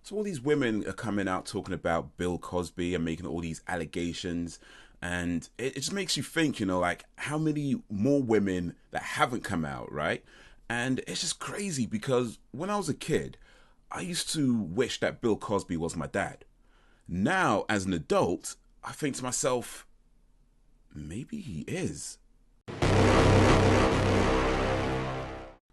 So all these women are coming out talking about Bill Cosby and making all these allegations. And it just makes you think, like how many more women that haven't come out, right? And it's just crazy because when I was a kid, I used to wish that Bill Cosby was my dad. Now, as an adult, I think to myself, maybe he is.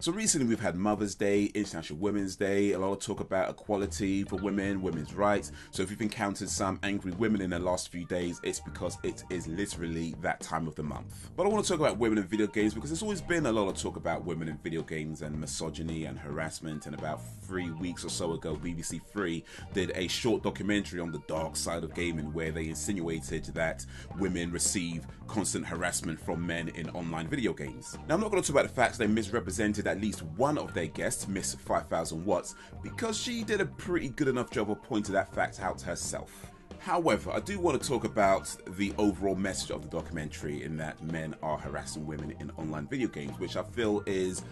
So recently we've had Mother's Day, International Women's Day, a lot of talk about equality for women, women's rights. So if you've encountered some angry women in the last few days, it's because it is literally that time of the month. But I want to talk about women in video games because there's always been a lot of talk about women in video games and misogyny and harassment. And about 3 weeks or so ago, BBC Three did a short documentary on the dark side of gaming where they insinuated that women receive constant harassment from men in online video games. Now I'm not going to talk about the facts they misrepresented at least one of their guests, Miss 5000 Watts, because she did a pretty good enough job of pointing that fact out herself. However, I do want to talk about the overall message of the documentary in that men are harassing women in online video games, which I feel is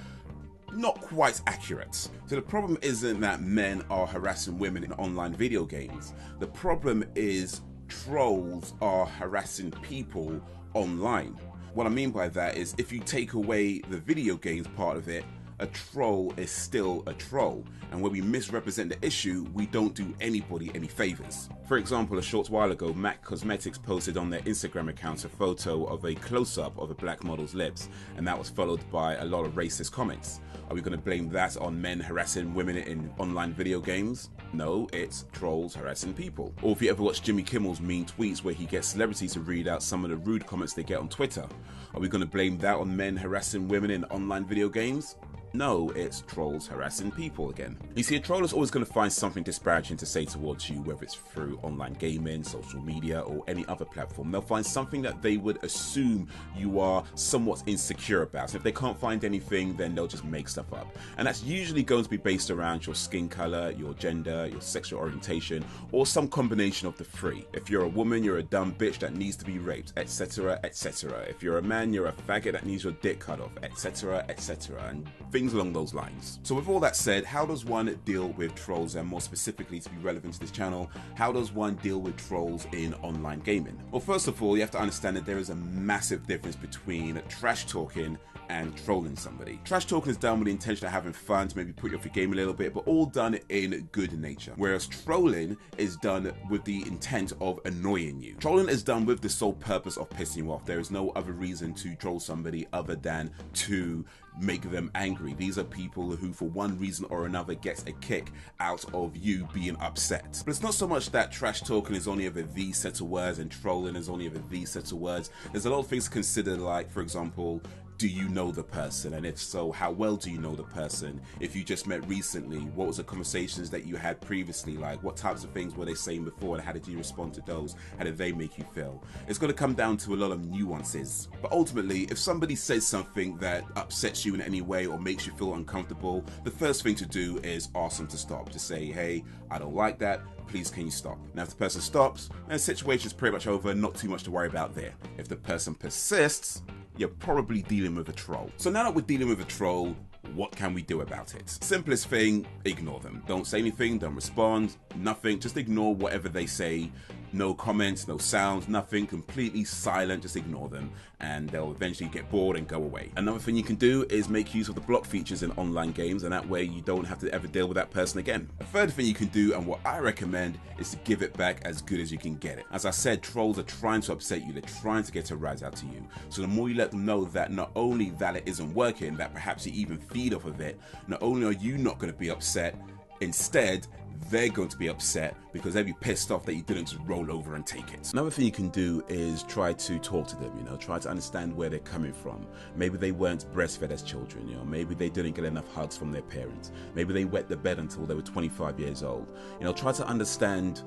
not quite accurate. So the problem isn't that men are harassing women in online video games. The problem is trolls are harassing people online. What I mean by that is if you take away the video games part of it, a troll is still a troll. And when we misrepresent the issue, we don't do anybody any favors. For example, a short while ago, MAC Cosmetics posted on their Instagram account a photo of a close-up of a black model's lips, and that was followed by a lot of racist comments. Are we going to blame that on men harassing women in online video games? No, it's trolls harassing people. Or if you ever watch Jimmy Kimmel's mean tweets where he gets celebrities to read out some of the rude comments they get on Twitter, are we going to blame that on men harassing women in online video games? No, it's trolls harassing people again. You see, a troll is always going to find something disparaging to say towards you, whether it's through online gaming, social media, or any other platform. They'll find something that they would assume you are somewhat insecure about. So if they can't find anything, then they'll just make stuff up. And that's usually going to be based around your skin color, your gender, your sexual orientation, or some combination of the three. If you're a woman, you're a dumb bitch that needs to be raped, etc., etc. If you're a man, you're a faggot that needs your dick cut off, etc., etc. And things along those lines. So with all that said, how does one deal with trolls, and more specifically to be relevant to this channel, how does one deal with trolls in online gaming? Well, first of all, you have to understand that there is a massive difference between trash talking and trolling somebody. Trash talking is done with the intention of having fun, to maybe put you off your game a little bit, but all done in good nature. Whereas trolling is done with the intent of annoying you. Trolling is done with the sole purpose of pissing you off. There is no other reason to troll somebody other than to make them angry. These are people who, for one reason or another, gets a kick out of you being upset. But it's not so much that trash talking is only ever these set of words and trolling is only ever these set of words. There's a lot of things to consider, like, for example, do you know the person? And if so, how well do you know the person? If you just met recently, what was the conversations that you had previously like? What types of things were they saying before, and how did you respond to those? How did they make you feel? It's going to come down to a lot of nuances. But ultimately, if somebody says something that upsets you in any way or makes you feel uncomfortable, the first thing to do is ask them to stop. To say, hey, I don't like that. Please, can you stop? Now, if the person stops, then the situation's pretty much over. Not too much to worry about there. If the person persists, you're probably dealing with a troll. So now that we're dealing with a troll, what can we do about it? Simplest thing, ignore them. Don't say anything, don't respond, nothing. Just ignore whatever they say. No comments, no sounds, nothing, completely silent, just ignore them, and they'll eventually get bored and go away. Another thing you can do is make use of the block features in online games, and that way you don't have to ever deal with that person again. A third thing you can do, and what I recommend, is to give it back as good as you can get it. As I said, trolls are trying to upset you, they're trying to get a rise out to you. So the more you let them know that not only that it isn't working, that perhaps you even feed off of it, not only are you not going to be upset, instead, they're going to be upset because they'll be pissed off that you didn't just roll over and take it. Another thing you can do is try to talk to them, try to understand where they're coming from. Maybe they weren't breastfed as children, maybe they didn't get enough hugs from their parents. Maybe they wet the bed until they were 25 years old. Try to understand,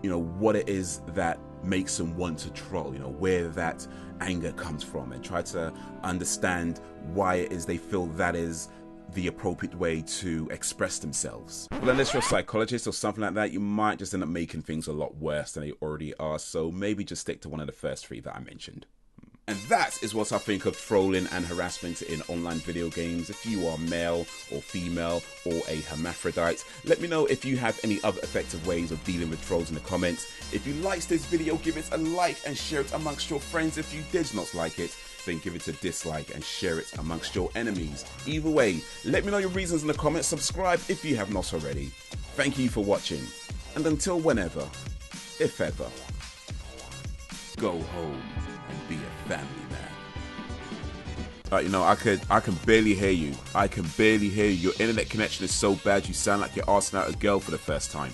what it is that makes them want to troll, where that anger comes from, and try to understand why it is they feel that is the appropriate way to express themselves. Well, unless you're a psychologist or something like that, you might just end up making things a lot worse than they already are. So maybe just stick to one of the first three that I mentioned. And that is what I think of trolling and harassment in online video games. If you are male or female or a hermaphrodite, let me know if you have any other effective ways of dealing with trolls in the comments. If you liked this video, give it a like and share it amongst your friends. If you did not like it, then give it a dislike and share it amongst your enemies. Either way, let me know your reasons in the comments. Subscribe if you have not already. Thank you for watching, and until whenever, if ever, go home and be a family man. You know, I can barely hear you. I can barely hear you. Your internet connection is so bad you sound like you're asking out a girl for the first time.